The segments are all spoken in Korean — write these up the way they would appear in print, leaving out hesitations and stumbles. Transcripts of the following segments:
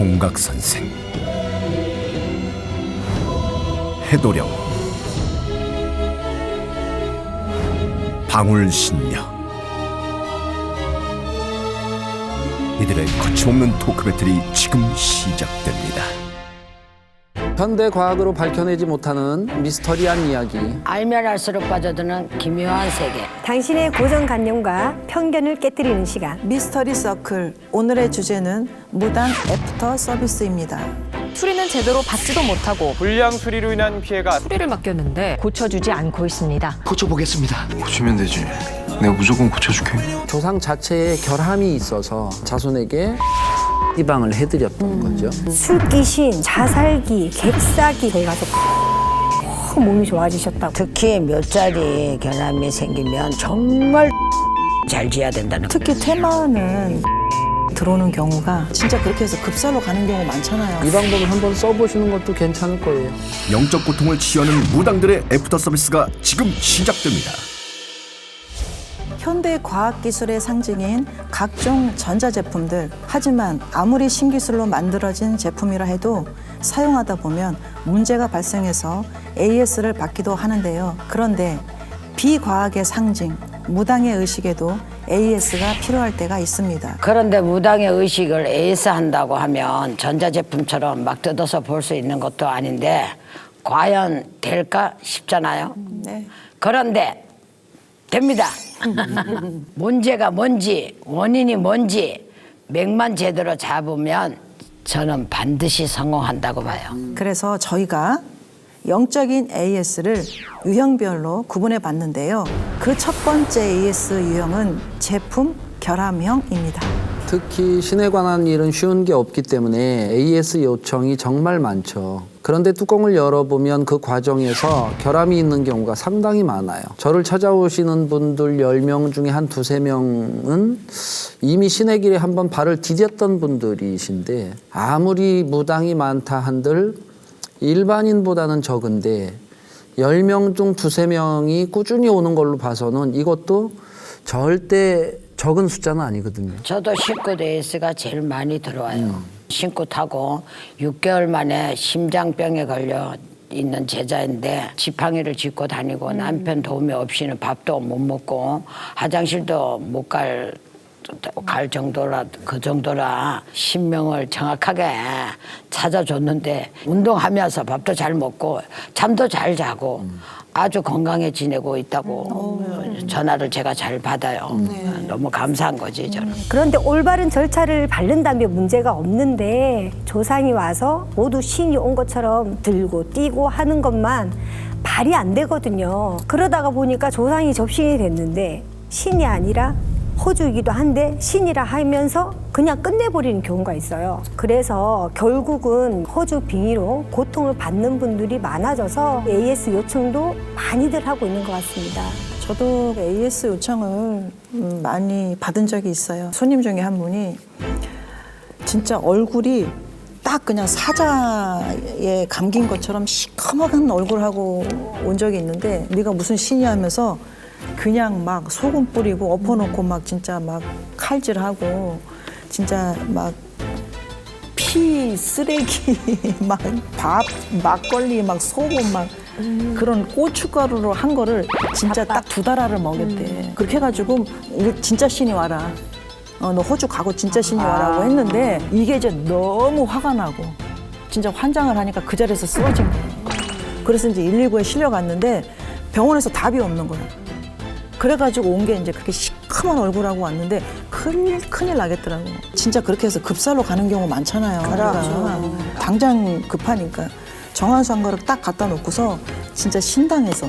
총각선생, 해도령, 방울신녀. 이들의 거침없는 토크 배틀이 지금 시작됩니다. 현대 과학으로 밝혀내지 못하는 미스터리한 이야기. 알면 알수록 빠져드는 기묘한 세계. 당신의 고정관념과 편견을 깨뜨리는 시간. 미스터리 서클. 오늘의 주제는 무단 애프터 서비스입니다. 수리는 제대로 받지도 못하고 불량 수리로 인한 피해가 수리를 맡겼는데 고쳐주지 않고 있습니다. 고쳐보겠습니다. 고치면 되지. 내가 무조건 고쳐줄게. 조상 자체에 결함이 있어서 자손에게 희방을 해드렸던 거죠. 술귀신, 자살기, 객사기 거기 가서 몸이 좋아지셨다고. 특히 몇 자리 결함이 생기면 정말 잘 지어야 된다는 거예요. 특히 퇴마는 들어오는 경우가 진짜 그렇게 해서 급사로 가는 경우 많잖아요. 이 방법을 한번 써보시는 것도 괜찮을 거예요. 영적 고통을 치유하는 무당들의 애프터 서비스가 지금 시작됩니다. 현대 과학기술의 상징인 각종 전자제품들. 하지만 아무리 신기술로 만들어진 제품이라 해도 사용하다 보면 문제가 발생해서 AS를 받기도 하는데요. 그런데 비과학의 상징, 무당의 의식에도 AS가 필요할 때가 있습니다. 그런데 무당의 의식을 AS 한다고 하면 전자제품처럼 막 뜯어서 볼 수 있는 것도 아닌데 과연 될까 싶잖아요. 네. 그런데 됩니다. 문제가 뭔지, 원인이 뭔지 맥만 제대로 잡으면 저는 반드시 성공한다고 봐요. 그래서 저희가 영적인 AS를 유형별로 구분해 봤는데요. 그 첫 번째 AS 유형은 제품 결함형입니다. 특히 신에 관한 일은 쉬운 게 없기 때문에 AS 요청이 정말 많죠. 그런데 뚜껑을 열어보면 그 과정에서 결함이 있는 경우가 상당히 많아요. 저를 찾아오시는 분들 10명 중에 한 두세 명은 이미 신의 길에 한번 발을 디뎠던 분들이신데 아무리 무당이 많다 한들 일반인보다는 적은데 10명 중 두세 명이 꾸준히 오는 걸로 봐서는 이것도 절대 적은 숫자는 아니거든요. 저도 신고 AS가 제일 많이 들어와요. 신고 타고 6개월 만에 심장병에 걸려 있는 제자인데 지팡이를 짚고 다니고 남편 도움이 없이는 밥도 못 먹고 화장실도 못 갈 정도라, 그 정도라 신명을 정확하게 찾아줬는데 운동하면서 밥도 잘 먹고 잠도 잘 자고 아주 건강해 지내고 있다고 전화를 제가 잘 받아요. 너무 감사한 거지 저는. 그런데 올바른 절차를 밟는다면 문제가 없는데 조상이 와서 모두 신이 온 것처럼 들고 뛰고 하는 것만 발이 안 되거든요. 그러다가 보니까 조상이 접신이 됐는데 신이 아니라 호주이기도 한데 신이라 하면서 그냥 끝내버리는 경우가 있어요. 그래서 결국은 호주 빙의로 고통을 받는 분들이 많아져서 AS 요청도 많이들 하고 있는 것 같습니다. 저도 AS 요청을 많이 받은 적이 있어요. 손님 중에 한 분이 진짜 얼굴이 딱 그냥 사자에 감긴 것처럼 시커먼 얼굴하고 온 적이 있는데 네가 무슨 신이 하면서 그냥 막 소금 뿌리고 엎어놓고 막 진짜 막 칼질하고 진짜 막 피 쓰레기 막 밥 막걸리 막 소금 막 그런 고춧가루로 한 거를 진짜 딱 2달을 먹였대. 그렇게 해가지고 이거 진짜 신이 와라. 너 호주 가고 진짜 신이 와라고 했는데 이게 이제 너무 화가 나고 진짜 환장을 하니까 그 자리에서 쓰러진 거예요. 그래서 이제 119에 실려갔는데 병원에서 답이 없는 거예요. 그래가지고 온 게 이제 그렇게 시커먼 얼굴하고 왔는데 큰일 나겠더라고. 진짜 그렇게 해서 급사로 가는 경우 많잖아요. 그렇죠. 당장 급하니까 정한수 한 거를 딱 갖다 놓고서 진짜 신당에서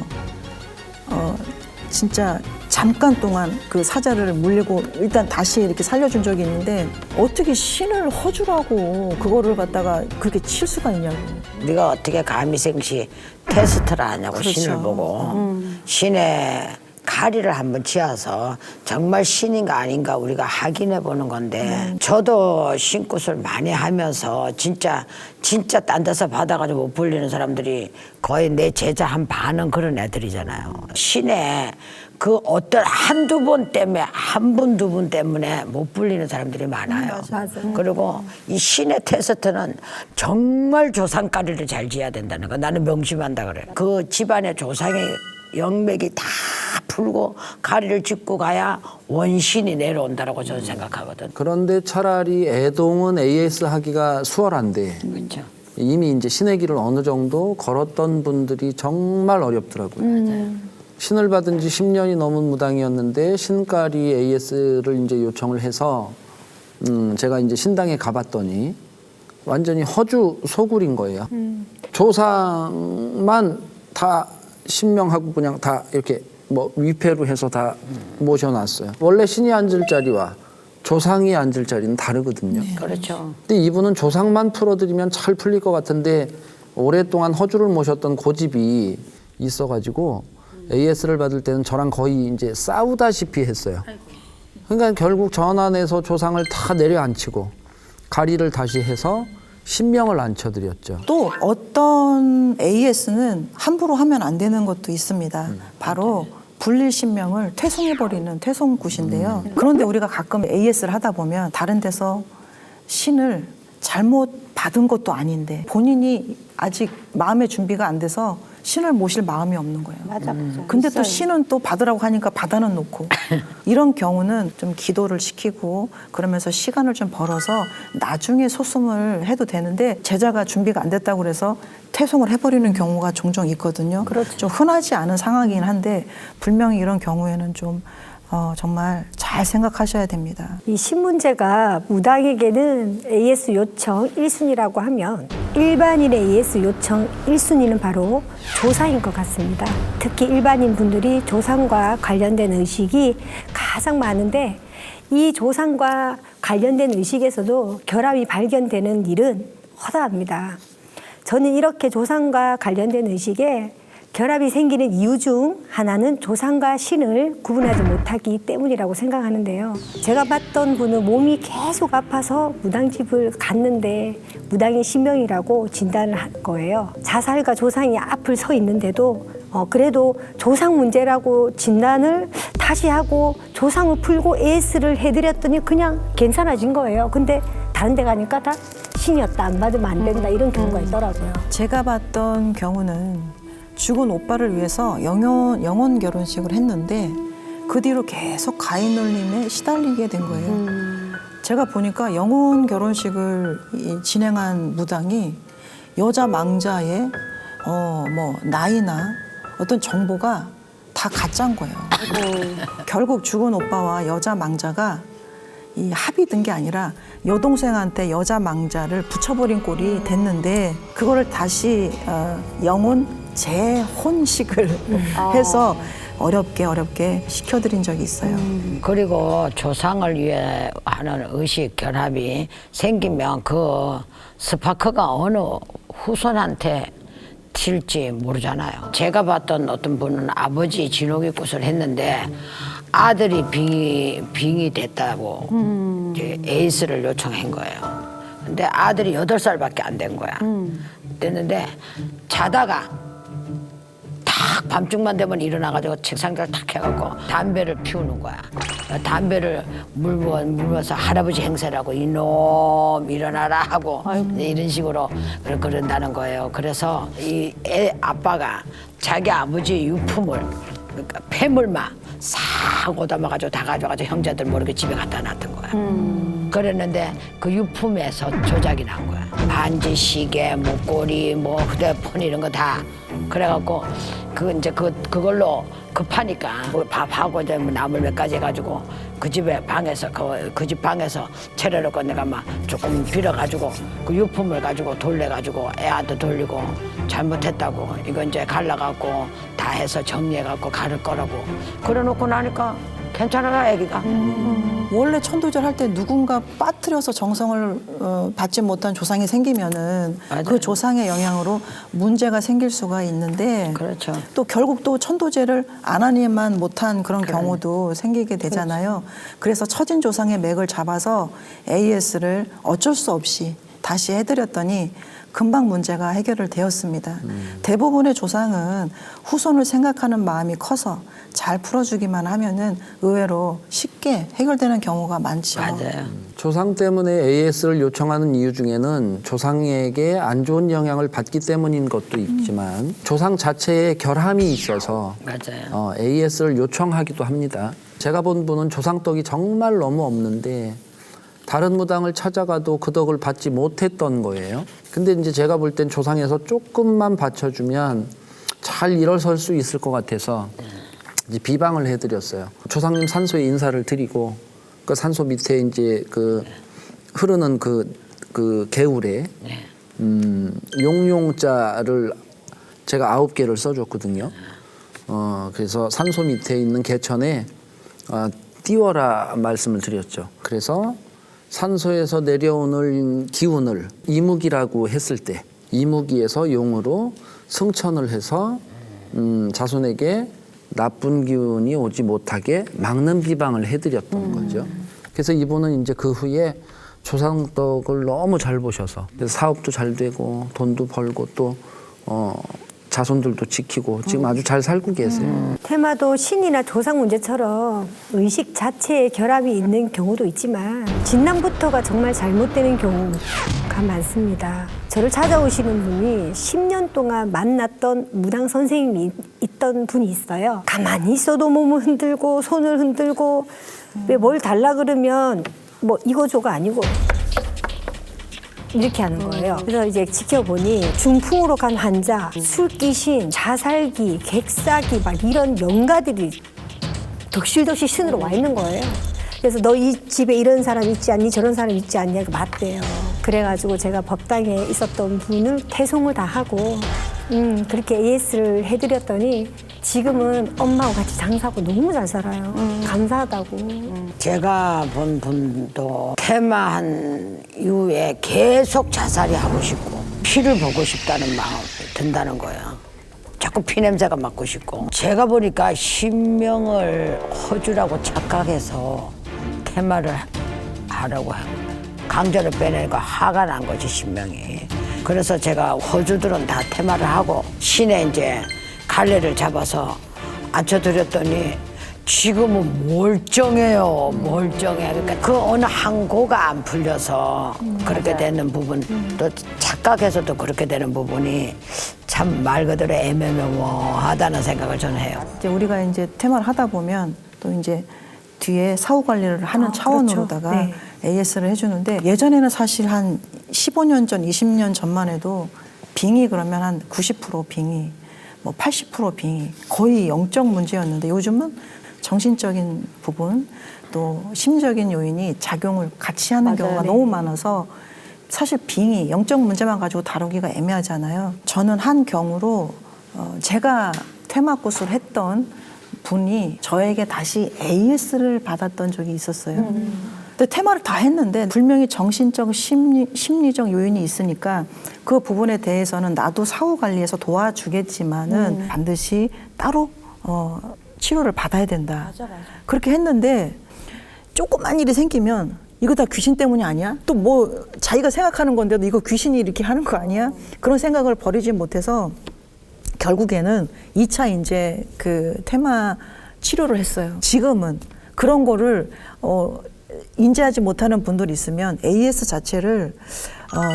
진짜 잠깐 동안 그 사자를 물리고 일단 다시 이렇게 살려준 적이 있는데 어떻게 신을 허주라고 그거를 갖다가 그렇게 칠 수가 있냐고. 네가 어떻게 감히 생시 테스트를 하냐고. 그렇죠. 신을 보고 신의 가리를 한번 지어서 정말 신인가 아닌가 우리가 확인해 보는 건데 저도 신굿을 많이 하면서 진짜 딴 데서 받아가지고 못 불리는 사람들이 거의 내 제자 한 반은 그런 애들이잖아요. 신의 그 어떤 한두 번 때문에 한 분, 두 분 때문에 못 불리는 사람들이 많아요. 맞아. 그리고 이 신의 테스트는 정말 조상가리를 잘 지어야 된다는 거 나는 명심한다 그래. 그 집안의 조상의 영맥이 다 풀고 가리를 짚고 가야 원신이 내려온다라고 저는 생각하거든. 그런데 차라리 애동은 AS 하기가 수월한데 그렇죠. 이미 이제 신의 길을 어느 정도 걸었던 분들이 정말 어렵더라고요. 신을 받은 지 10년이 넘은 무당이었는데 신가리 AS를 이제 요청을 해서 제가 이제 신당에 가봤더니 완전히 허주 소굴인 거예요. 조상만 다 신명하고 그냥 다 이렇게 뭐 위패로 해서 다 모셔놨어요. 원래 신이 앉을 자리와 조상이 앉을 자리는 다르거든요. 그렇죠. 근데 이분은 조상만 풀어드리면 잘 풀릴 것 같은데 오랫동안 허주를 모셨던 고집이 있어가지고 AS를 받을 때는 저랑 거의 이제 싸우다시피 했어요. 그러니까 결국 전환해서 조상을 다 내려앉히고 가리를 다시 해서 신명을 앉혀드렸죠. 또 어떤 AS는 함부로 하면 안 되는 것도 있습니다. 바로 불릴신명을 퇴송해버리는 퇴송굿인데요. 그런데 우리가 가끔 AS를 하다 보면 다른 데서 신을 잘못 받은 것도 아닌데 본인이 아직 마음의 준비가 안 돼서 신을 모실 마음이 없는 거예요. 맞아. 근데 또 신은 또 받으라고 하니까 받아는 놓고 이런 경우는 좀 기도를 시키고 그러면서 시간을 좀 벌어서 나중에 소송을 해도 되는데 제자가 준비가 안 됐다고 그래서 퇴송을 해버리는 경우가 종종 있거든요. 그렇죠. 좀 흔하지 않은 상황이긴 한데 분명히 이런 경우에는 좀 정말 잘 생각하셔야 됩니다. 이 신문제가 무당에게는 AS 요청 1순위라고 하면 일반인의 AS 요청 1순위는 바로 조상인 것 같습니다. 특히 일반인 분들이 조상과 관련된 의식이 가장 많은데 이 조상과 관련된 의식에서도 결함이 발견되는 일은 허다합니다. 저는 이렇게 조상과 관련된 의식에 결합이 생기는 이유 중 하나는 조상과 신을 구분하지 못하기 때문이라고 생각하는데요. 제가 봤던 분은 몸이 계속 아파서 무당집을 갔는데 무당의 신명이라고 진단을 한 거예요. 자살과 조상이 앞을 서 있는데도 그래도 조상 문제라고 진단을 다시 하고 조상을 풀고 AS를 해드렸더니 그냥 괜찮아진 거예요. 근데 다른 데 가니까 다 신이었다, 안 받으면 안 된다 이런 경우가 있더라고요. 제가 봤던 경우는 죽은 오빠를 위해서 영혼 결혼식을 했는데 그 뒤로 계속 가인놀림에 시달리게 된 거예요. 제가 보니까 영혼 결혼식을 진행한 무당이 여자 망자의 뭐 나이나 어떤 정보가 다 가짜인 거예요. 결국 죽은 오빠와 여자 망자가 이 합의 든 게 아니라 여동생한테 여자 망자를 붙여버린 꼴이 됐는데 그거를 다시 영혼 재혼식을 해서 어렵게 시켜드린 적이 있어요. 그리고 조상을 위해 하는 의식 결합이 생기면 그 스파크가 어느 후손한테 튈지 모르잖아요. 제가 봤던 어떤 분은 아버지 진옥이굿을 했는데 아들이 빙이 됐다고 이제 에이스를 요청한 거예요. 근데 아들이 8살밖에 안 된 거야. 됐는데 자다가 딱 밤중만 되면 일어나가지고 책상을 탁 해갖고 담배를 피우는 거야. 담배를 물면서 할아버지 행세라고 이놈 일어나라 하고 이런 식으로 그런다는 거예요. 그래서 이 아빠가 자기 아버지의 유품을 그러니까 폐물만 싹 오담아가지고 다 가져가지고 형제들 모르게 집에 갖다 놨던 거야. 그랬는데 그 유품에서 조작이 난 거야. 반지, 시계, 목걸이, 뭐 휴대폰 이런 거 다. 그래갖고 그걸로 급하니까 뭐 밥하고 이제 나물 몇 가지 해가지고 그 집에 방에서 그 집 방에서 차려놓고 내가 막 조금 빌어가지고 그 유품을 가지고 돌려가지고 애한테 돌리고 잘못했다고 이거 이제 갈라갖고 다 해서 정리해갖고 가를 거라고 그래놓고 나니까 괜찮아 애기가. 원래 천도절 할 때 누군가 빠뜨려서 정성을 받지 못한 조상이 생기면은 맞아요. 그 조상의 영향으로 문제가 생길 수가 있는데 그렇죠. 또 결국 또 천도제를 안 하니만 못한 그런 경우도 생기게 되잖아요. 그래서 처진 조상의 맥을 잡아서 AS를 어쩔 수 없이 다시 해드렸더니 금방 문제가 해결을 되었습니다. 대부분의 조상은 후손을 생각하는 마음이 커서 잘 풀어주기만 하면은 의외로 쉽게 해결되는 경우가 많죠. 맞아요. 조상 때문에 AS를 요청하는 이유 중에는 조상에게 안 좋은 영향을 받기 때문인 것도 있지만 조상 자체에 결함이 있어서 맞아요. AS를 요청하기도 합니다. 제가 본 분은 조상덕이 정말 너무 없는데 다른 무당을 찾아가도 그 덕을 받지 못했던 거예요. 근데 이제 제가 볼 땐 조상에서 조금만 받쳐주면 잘 일어설 수 있을 것 같아서 이제 비방을 해드렸어요. 조상님 산소에 인사를 드리고 그 산소 밑에 이제 그 흐르는 그 개울에 용용자를 제가 9개를 써줬거든요. 그래서 산소 밑에 있는 개천에 띄워라 말씀을 드렸죠. 그래서 산소에서 내려오는 기운을 이무기라고 했을 때 이무기에서 용으로 승천을 해서 자손에게 나쁜 기운이 오지 못하게 막는 비방을 해드렸던 거죠. 그래서 이분은 이제 그 후에 조상덕을 너무 잘 보셔서 그래서 사업도 잘 되고 돈도 벌고 또 자손들도 지키고 지금 아주 잘 살고 계세요. 테마도 신이나 조상 문제처럼 의식 자체에 결함이 있는 경우도 있지만 진남부터가 정말 잘못되는 경우가 많습니다. 저를 찾아오시는 분이 10년 동안 만났던 무당 선생님이 있던 분이 있어요. 가만히 있어도 몸을 흔들고 손을 흔들고 왜 뭘 달라 그러면 뭐 이거저거 아니고 이렇게 하는 거예요. 그래서 이제 지켜보니 중풍으로 간 환자, 술귀신, 자살기, 객사기 막 이런 명가들이 덕실덕실 신으로 와 있는 거예요. 그래서 너 이 집에 이런 사람 있지 않니? 저런 사람 있지 않냐? 맞대요. 그래가지고 제가 법당에 있었던 분을 태송을 다 하고 그렇게 AS를 해드렸더니 지금은 엄마하고 같이 장사하고 너무 잘 살아요. 감사하다고. 제가 본 분도 테마한 이후에 계속 자살이 하고 싶고 피를 보고 싶다는 마음이 든다는 거예요. 자꾸 피 냄새가 맡고 싶고. 제가 보니까 신명을 허주라고 착각해서 테마를 하려고 강제로 빼내니까 화가 난 거지, 신명이. 그래서 제가 허주들은 다 테마를 하고 신에 이제 갈래를 잡아서 앉혀드렸더니 지금은 멀쩡해요. 멀쩡해. 그러니까 그 어느 한 고가 안 풀려서 그렇게 되는 부분, 또 착각해서도 그렇게 되는 부분이 참 말 그대로 애매모호하다는 생각을 저는 해요. 이제 우리가 이제 테마를 하다 보면 또 이제 뒤에 사후 관리를 하는 차원으로다가 그렇죠. 네. AS를 해주는데 예전에는 사실 한 15년 전, 20년 전만 해도 빙의 그러면 한 90% 빙의, 뭐 80% 빙의, 거의 영적 문제였는데 요즘은 정신적인 부분 또 심리적인 요인이 작용을 같이 하는 경우가 네. 너무 많아서 사실 빙의, 영적 문제만 가지고 다루기가 애매하잖아요. 저는 한 경우로 제가 테마굿을 했던 분이 저에게 다시 AS를 받았던 적이 있었어요. 근데 테마를 다 했는데 분명히 정신적, 심리적 요인이 있으니까 그 부분에 대해서는 나도 사후 관리해서 도와주겠지만은 반드시 따로 치료를 받아야 된다. 그렇게 했는데 조그만 일이 생기면 이거 다 귀신 때문이 아니야? 또 뭐 자기가 생각하는 건데도 이거 귀신이 이렇게 하는 거 아니야? 그런 생각을 버리지 못해서 결국에는 2차 이제 그 테마 치료를 했어요. 지금은 그런 거를 인지하지 못하는 분들이 있으면 AS 자체를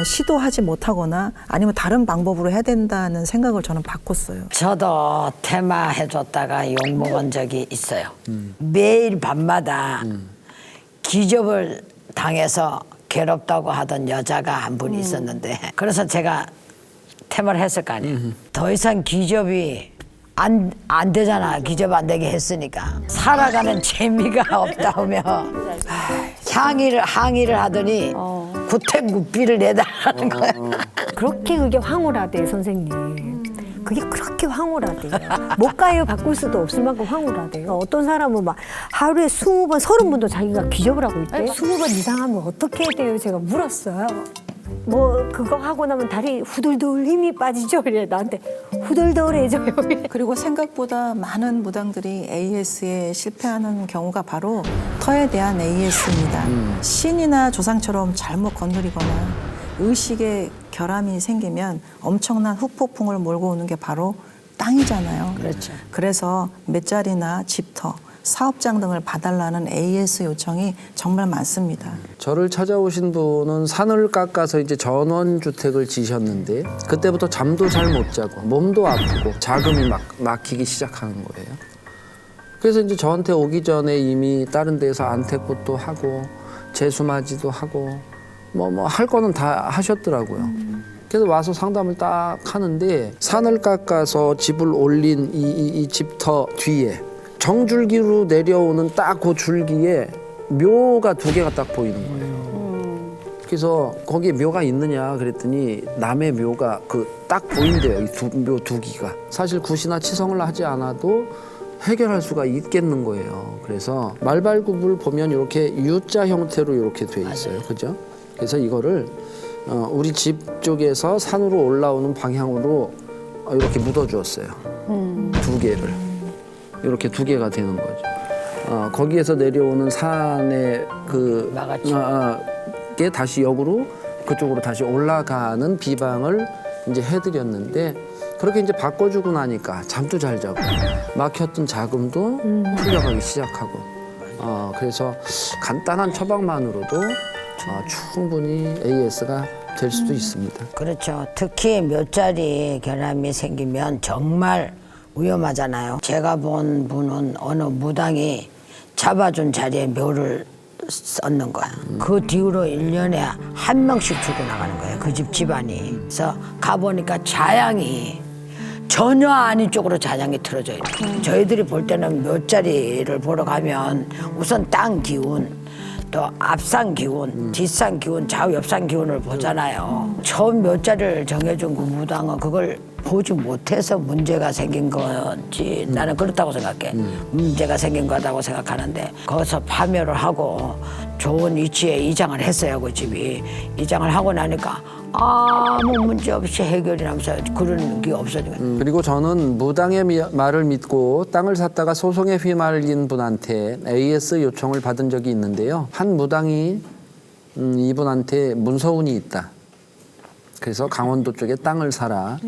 시도하지 못하거나 아니면 다른 방법으로 해야 된다는 생각을 저는 바꿨어요. 저도 테마 해줬다가 욕먹은 적이 있어요. 매일 밤마다 기접을 당해서 괴롭다고 하던 여자가 한 분이 있었는데 그래서 제가 테마를 했을 거 아니에요. 더 이상 기접이 안 되잖아. 기접 안 되게 했으니까. 살아가는 재미가 없다며 항의를 하더니 구태구비를 내달라는 거야. 그렇게 그게 황홀하대, 선생님. 그게 그렇게 황홀하대요. 못 가요 바꿀 수도 없을 만큼 황홀하대요. 어떤 사람은 막 하루에 20번, 30번도 자기가 기접을 하고 있대. 20번 이상하면 어떻게 해야 돼요? 제가 물었어요. 뭐 그거 하고 나면 다리 후들들 힘이 빠지죠? 이래 나한테 후들들해져요. 그리고 생각보다 많은 무당들이 AS에 실패하는 경우가 바로 터에 대한 AS입니다. 신이나 조상처럼 잘못 건드리거나 의식에 결함이 생기면 엄청난 후폭풍을 몰고 오는 게 바로 땅이잖아요. 그렇죠. 그래서 맷자리나 집터, 사업장 등을 봐달라는 AS 요청이 정말 많습니다. 저를 찾아오신 분은 산을 깎아서 이제 전원주택을 지셨는데 그때부터 잠도 잘 못 자고 몸도 아프고 자금이 막 막히기 시작하는 거예요. 그래서 이제 저한테 오기 전에 이미 다른 데서 안택꽃도 하고 제수맞이도 하고 뭐 할 거는 다 하셨더라고요. 그래서 와서 상담을 딱 하는데 산을 깎아서 집을 올린 이 집터 뒤에 정줄기로 내려오는 딱 그 줄기에 묘가 2개가 딱 보이는 거예요. 그래서 거기에 묘가 있느냐 그랬더니 남의 묘가 딱 보인대요. 이 묘 2기가. 사실 굿이나 치성을 하지 않아도 해결할 수가 있겠는 거예요. 그래서 말발굽을 보면 이렇게 U자 형태로 이렇게 돼 있어요. 그죠? 그래서 이거를 우리 집 쪽에서 산으로 올라오는 방향으로 이렇게 묻어주었어요. 2개를. 이렇게 2개가 되는 거죠. 거기에서 내려오는 산의 막았죠. 게 다시 역으로 그쪽으로 다시 올라가는 비방을 이제 해드렸는데 그렇게 이제 바꿔주고 나니까 잠도 잘 자고 막혔던 자금도 풀려가기 시작하고 그래서 간단한 처방만으로도 충분히 AS가 될 수도 있습니다. 그렇죠. 특히 묘자리 결함이 생기면 정말 위험하잖아요. 제가 본 분은 어느 무당이 잡아준 자리에 묘를 썼는 거야. 그 뒤로 1년에 1명씩 죽어나가는 거예요. 그 집 집안이. 그래서 가보니까 자양이 전혀 아닌 쪽으로 자양이 틀어져 있는. 저희들이 볼 때는 묘자리를 보러 가면 우선 땅 기운, 또 앞산 기운, 뒷산 기운, 좌우 옆산 기운을 보잖아요. 처음 묘자리를 정해준 그 무당은 그걸 보지 못해서 문제가 생긴 거지. 나는 그렇다고 생각해. 문제가 생긴 거다고 생각하는데 거기서 파묘를 하고 좋은 위치에 이장을 했어요. 그 집이. 이장을 하고 나니까 아무 문제 없이 해결이 나면서 그런 게 없어진 거예요. 그리고 저는 무당의 말을 믿고 땅을 샀다가 소송에 휘말린 분한테 AS 요청을 받은 적이 있는데요. 한 무당이 이분한테 문서운이 있다. 그래서 강원도 쪽에 땅을 사라.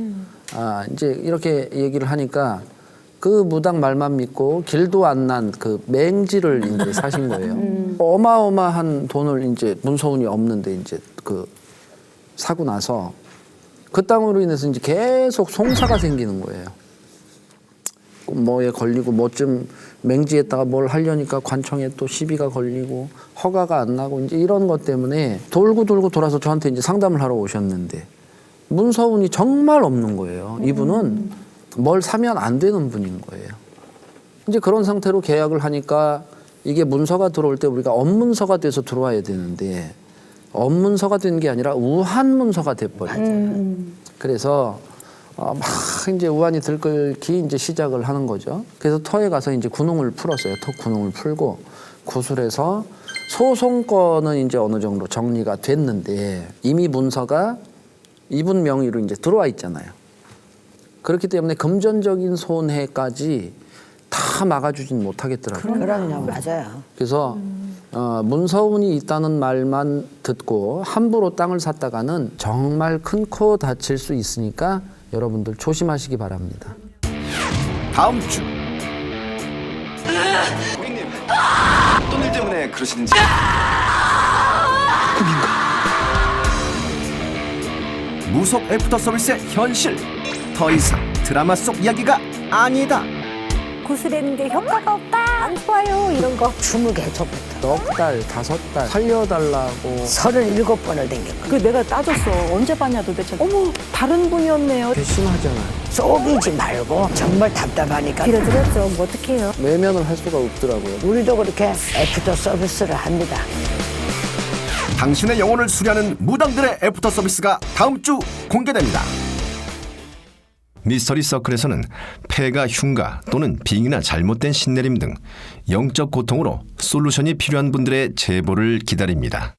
이제 이렇게 얘기를 하니까 그 무당 말만 믿고 길도 안 난 그 맹지를 이제 사신 거예요. 어마어마한 돈을 이제 문서운이 없는데 이제 사고 나서 그 땅으로 인해서 이제 계속 송사가 생기는 거예요. 뭐에 걸리고 뭐좀 맹지에다가 뭘 하려니까 관청에 또 시비가 걸리고 허가가 안 나고 이제 이런 것 때문에 돌고 돌아서 저한테 이제 상담을 하러 오셨는데 문서운이 정말 없는 거예요. 이분은 뭘 사면 안 되는 분인 거예요. 이제 그런 상태로 계약을 하니까 이게 문서가 들어올 때 우리가 업문서가 돼서 들어와야 되는데 업문서가 된 게 아니라 우한문서가 돼버렸잖아요. 그래서 막 이제 우한이 들끓기 이제 시작을 하는 거죠. 그래서 터에 가서 이제 군웅을 풀었어요. 터 군웅을 풀고 구술해서 소송권은 이제 어느 정도 정리가 됐는데 이미 문서가 이분 명의로 이제 들어와 있잖아요. 그렇기 때문에 금전적인 손해까지 다 막아주진 못하겠더라고요. 그럼요, 맞아요. 그래서 문서운이 있다는 말만 듣고 함부로 땅을 샀다가는 정말 큰 코 다칠 수 있으니까 여러분들 조심하시기 바랍니다. 다음 주 고객님, 어떤 일 때문에 그러시는지. 무속 애프터 서비스의 현실. 더 이상 드라마 속 이야기가 아니다. 구슬했는데 효과가 없다, 안 좋아요, 이런 거. 20개초부터 넉 달, 5달 살려달라고 37번을 댕겼거든요. 그 내가 따졌어. 언제 봤냐 도대체. 어머, 다른 분이었네요. 괘씸하잖아요. 속이지 말고 정말 답답하니까 길어들였죠. 뭐 어떡해요. 외면을 할 수가 없더라고요. 우리도 그렇게 애프터 서비스를 합니다. 당신의 영혼을 수리하는 무당들의 애프터 서비스가 다음 주 공개됩니다. 미스터리 서클에서는 폐가 흉가 또는 빙이나 잘못된 신내림 등 영적 고통으로 솔루션이 필요한 분들의 제보를 기다립니다.